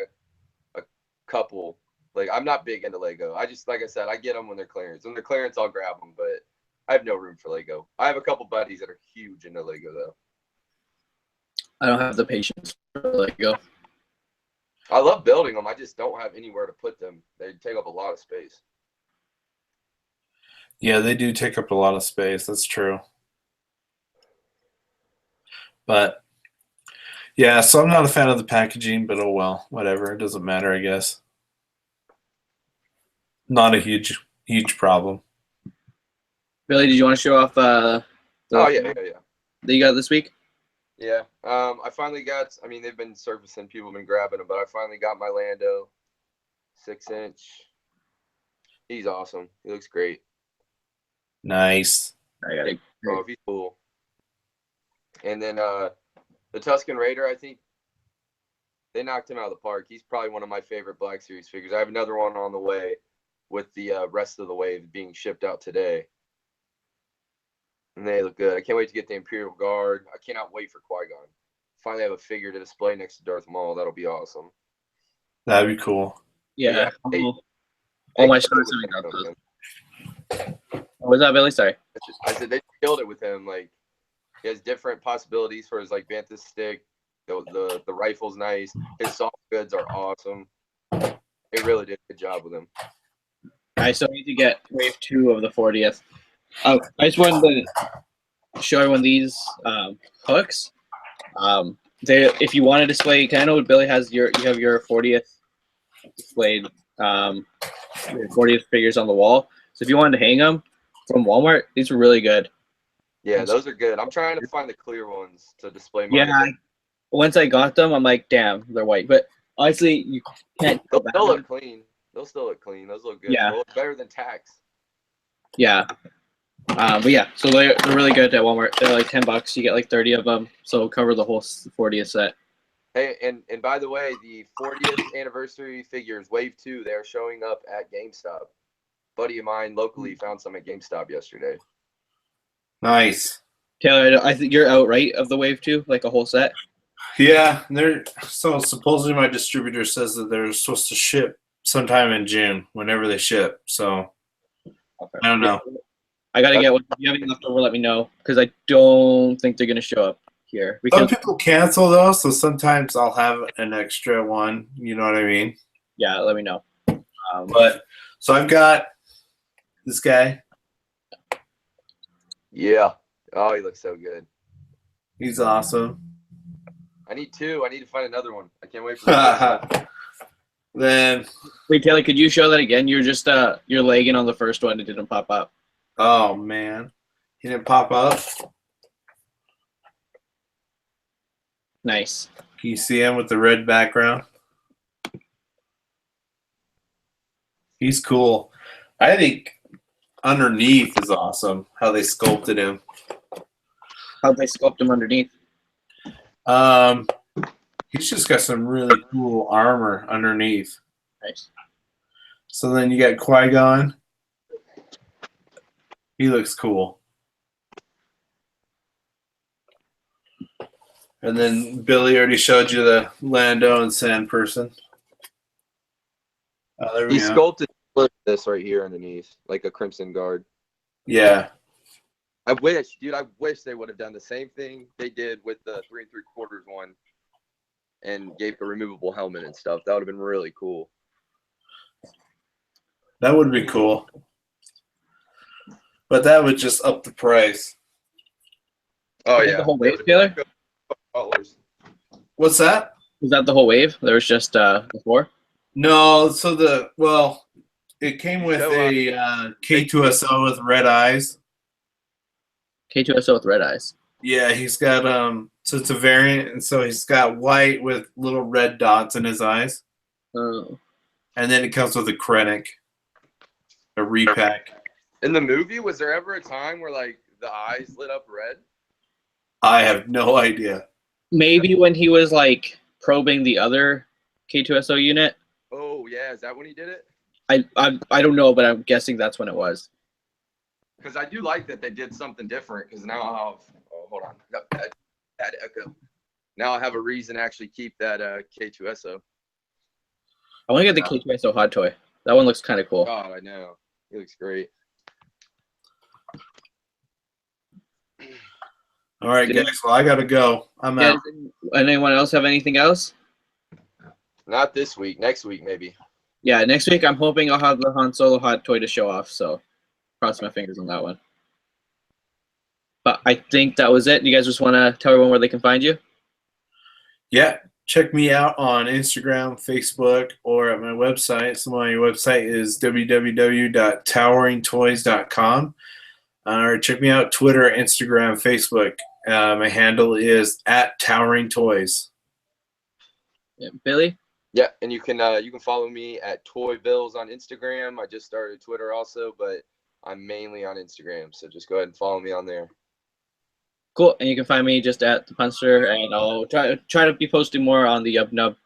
a couple. Like I'm not big into Lego. I just, like I said, I get them when they're clearance. When they're clearance, I'll grab them, but I have no room for Lego. I have a couple buddies that are huge into Lego though. I don't have the patience for Lego. I love building them. I just don't have anywhere to put them. They take up a lot of space. Yeah, they do take up a lot of space. That's true. But yeah, so I'm not a fan of the packaging, but oh well, whatever. It doesn't matter, I guess. Not a huge problem. Billy, did you want to show off Oh yeah. that you got this week? Yeah. I finally got, I mean, they've been surfacing, people have been grabbing them, but I finally got my Lando 6-inch. He's awesome. He looks great. Nice. I got it. Oh, he's cool. And then the Tusken Raider, I think they knocked him out of the park. He's probably one of my favorite Black Series figures. I have another one on the way with the rest of the wave being shipped out today. And they look good. I can't wait to get the Imperial Guard. I cannot wait for Qui-Gon. Finally have a figure to display next to Darth Maul. That'll be awesome. That'd be cool. Yeah. Hey, All my they stores killed it have got with those. him. What was that, Billy? Sorry. I said they killed it with him. Like he has different possibilities for his like Vantis stick. The rifle's nice. His soft goods are awesome. They really did a good job with him. I still need to get wave 2 of the 40th. I just wanted to show everyone these hooks. If you want to display, I know Billy has you have your 40th displayed, your 40th figures on the wall. So if you wanted to hang them from Walmart, these were really good. Yeah, those are good. I'm trying to find the clear ones to display mine. Yeah, once I got them, I'm like, damn, they're white. But honestly, you can't. They'll still look clean. They'll still look clean. Those look good. Yeah. They'll look better than tax. Yeah. But yeah, so they're really good at Walmart. They're like $10. You get like 30 of them, so it'll cover the whole 40th set. Hey, and by the way, the 40th anniversary figures, Wave 2, they're showing up at GameStop. Buddy of mine locally found some at GameStop yesterday. Nice. Taylor, I think you're out, right, of the Wave 2, like a whole set? Yeah, so supposedly my distributor says that they're supposed to ship sometime in June, whenever they ship. So Okay. I don't know. I gotta get one. If you have any left over, let me know, because I don't think they're gonna show up here. Some Because people cancel though, so sometimes I'll have an extra one. You know what I mean? yeah, let me know. But so I've got this guy. Yeah. Oh, he looks so good. He's awesome. I need 2. I need to find another one. I can't wait for this. Then, wait, Taylor, could you show that again? You're just you're lagging on the first one. It didn't pop up. oh man, he didn't pop up. Nice. Can you see him with the red background? He's cool. I think underneath is awesome. How they sculpted him. How'd they sculpt him underneath? He's just got some really cool armor underneath. Nice. So then you got Qui-Gon. He looks cool. And then Billy already showed you the Lando and Sand person. Oh, there we He go. sculpted this right here underneath, like a Crimson Guard. Yeah. I wish they would have done the same thing they did with the 3 3/4 one and gave a removable helmet and stuff. That would have been really cool. That would be cool. But that would just up the price. Oh, Is that yeah. the whole wave, Taylor? What's that? Was that the whole wave? There was just before? No, so it came with a K2SO with red eyes. K2SO with red eyes. Yeah, he's got so it's a variant, and so he's got white with little red dots in his eyes. Oh. And then it comes with a Krennic, a repack. In the movie, was there ever a time where like the eyes lit up red? I have no idea. Maybe when he was like probing the other K2SO unit. Oh yeah, is that when he did it? I don't know, but I'm guessing that's when it was. Because I do like that they did something different. Because now I'll have hold on, that echo. Now I have a reason to actually keep that K2SO. I want to get the K2SO hot toy. That one looks kind of cool. God, I know. He looks great. All right, guys. Well, I gotta go. I'm out. Anyone else have anything else? Not this week. Next week, maybe. Yeah, next week I'm hoping I'll have the Han Solo hot toy to show off. So, cross my fingers on that one. But I think that was it. You guys just want to tell everyone where they can find you? Yeah, check me out on Instagram, Facebook, or at my website. So my website is www.toweringtoys.com. Or check me out Twitter, Instagram, Facebook. My handle is @toweringtoys. Yeah, Billy? Yeah, and you can follow me at Toy Bills on Instagram. I just started Twitter also, but I'm mainly on Instagram. So just go ahead and follow me on there. Cool. And you can find me just at the Punster, and I'll try to be posting more on the Yub Nub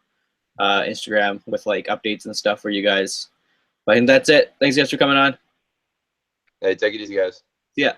Instagram with like updates and stuff for you guys. But I think that's it. Thanks guys for coming on. Hey, take it easy, guys. Yeah.